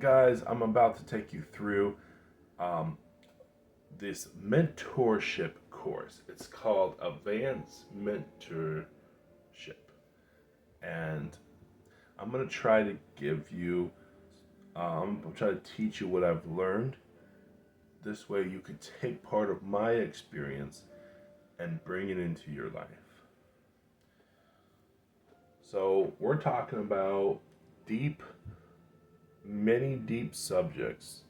Guys, I'm about to take you through um, this mentorship course. It's called Advanced Mentorship. And I'm going to try to give you, I'm trying to teach you what I've learned. This way you can take part of my experience and bring it into your life. So we're talking about deep, many deep subjects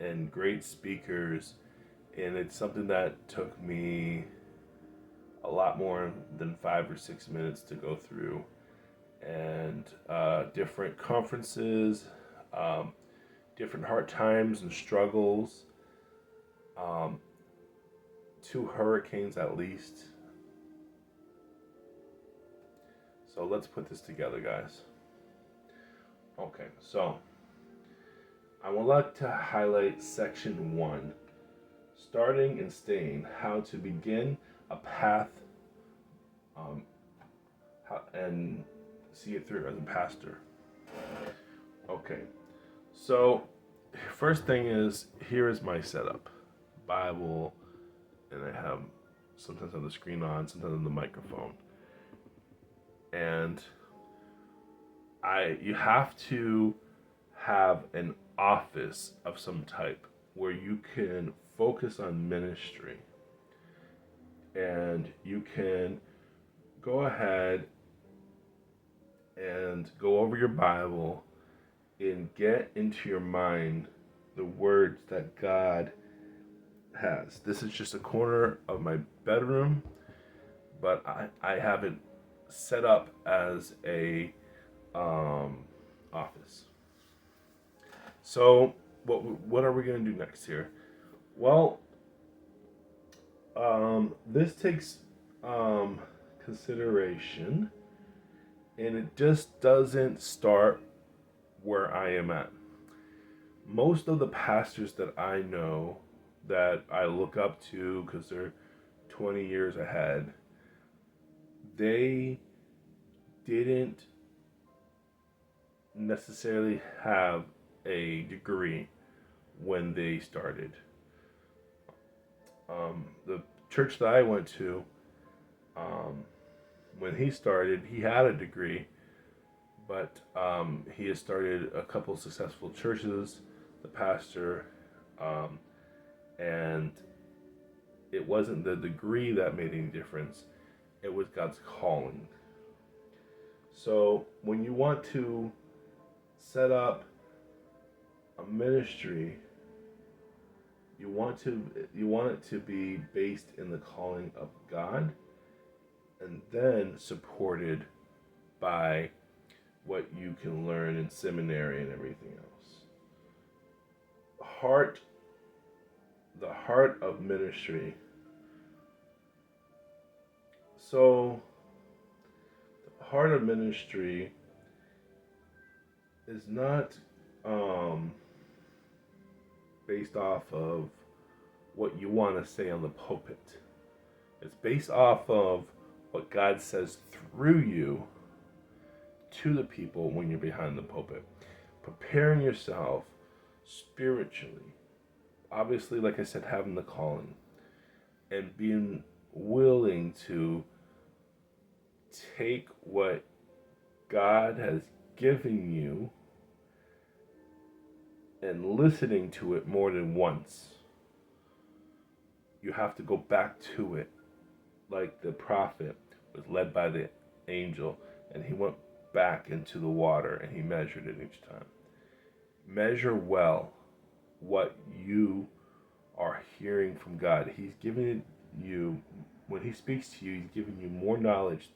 and great speakers, and it's something that took me a lot more than 5 or 6 minutes to go through, and different conferences, um, different hard times and struggles, um, 2 hurricanes at least. So let's put this together, guys. Okay, so I would like to highlight section 1, starting and staying, how to begin a path um, and see it through as a pastor. Okay, so first thing is, here is my setup. Bible, and I have sometimes on the screen on, sometimes on the microphone. And you have to have an office of some type where you can focus on ministry, and you can go ahead and go over your Bible and get into your mind the words that God has. This is just a corner of my bedroom, but I have it set up as a office. So what are we going to do next here? Well, this takes consideration, and it just doesn't start where I am at. Most of the pastors that I know, that I look up to because they're 20 years ahead, they didn't necessarily have a degree when they started. The church that I went to, when he started, he had a degree, but he has started a couple successful churches, the pastor, and it wasn't the degree that made any difference, it was God's calling. So when you want to set up a ministry, you want it to be based in the calling of God, and then supported by what you can learn in seminary and everything else. The heart of ministry. So the heart of ministry is not based off of what you want to say on the pulpit. It's based off of what God says through you to the people when you're behind the pulpit. Preparing yourself spiritually. Obviously, like I said, having the calling and being willing to take what God has given you and listening to it more than once. You have to go back to it, like the prophet was led by the angel, and he went back into the water and he measured it each time. Measure well what you are hearing from God. He's giving you, when he speaks to you, he's giving you more knowledge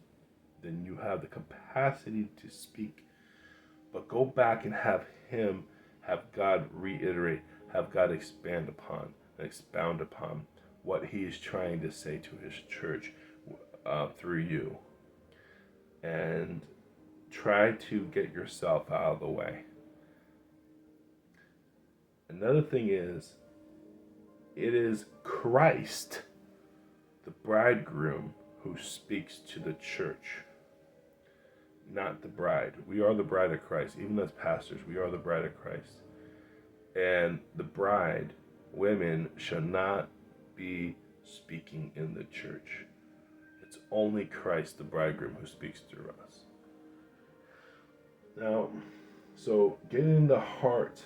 than you have the capacity to speak. But go back and have God reiterate, have God expand upon and expound upon what he is trying to say to his church through you. And try to get yourself out of the way. Another thing is, it is Christ, the bridegroom, who speaks to the church. not the bride. We are the bride of Christ. Even as pastors, we are the bride of Christ. And the bride, women, should not be speaking in the church. It's only Christ, the bridegroom, who speaks through us. Now, so getting the heart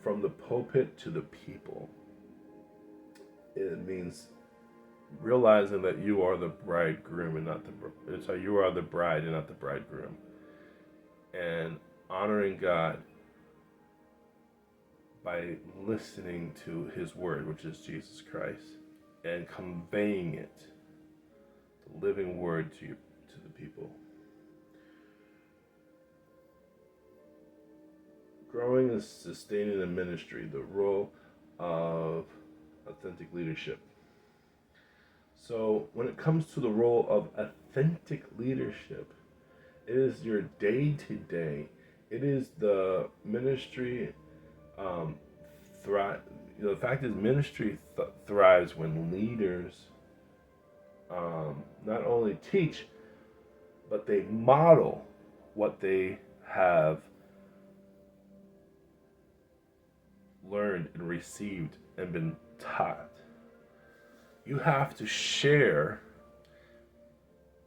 from the pulpit to the people, it means realizing that you are the bridegroom and not you are the bride and not the bridegroom, and honoring God by listening to His word, which is Jesus Christ, and conveying it, the living word to the people. Growing and sustaining the ministry, the role of authentic leadership. So when it comes to the role of authentic leadership, it is your day-to-day. It is the ministry the fact is, ministry thrives when leaders not only teach, but they model what they have learned and received and been taught. You have to share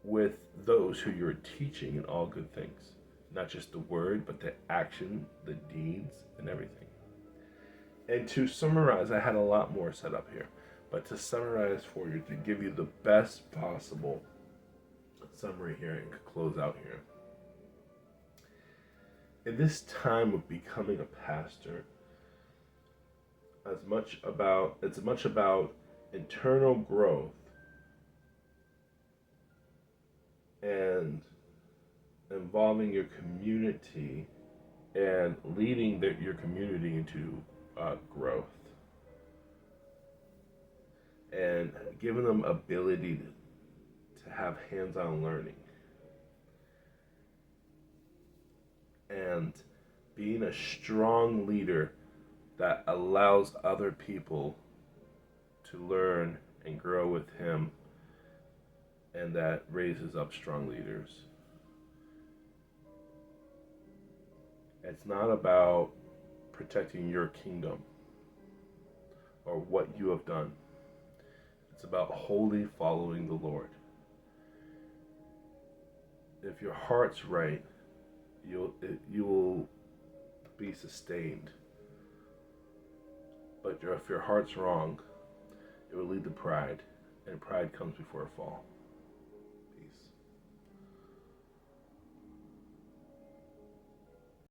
with those who you're teaching in all good things. Not just the word, but the action, the deeds, and everything. And to summarize, I had a lot more set up here, but to summarize for you, to give you the best possible summary here and close out here. In this time of becoming a pastor, it's much about internal growth and involving your community and leading your community into growth, and giving them ability to have hands-on learning, and being a strong leader that allows other people to learn and grow with him, and that raises up strong leaders. It's not about protecting your kingdom or what you have done. It's about wholly following the Lord. If your heart's right, you will be sustained. But if your heart's wrong, it will lead to pride, and pride comes before a fall.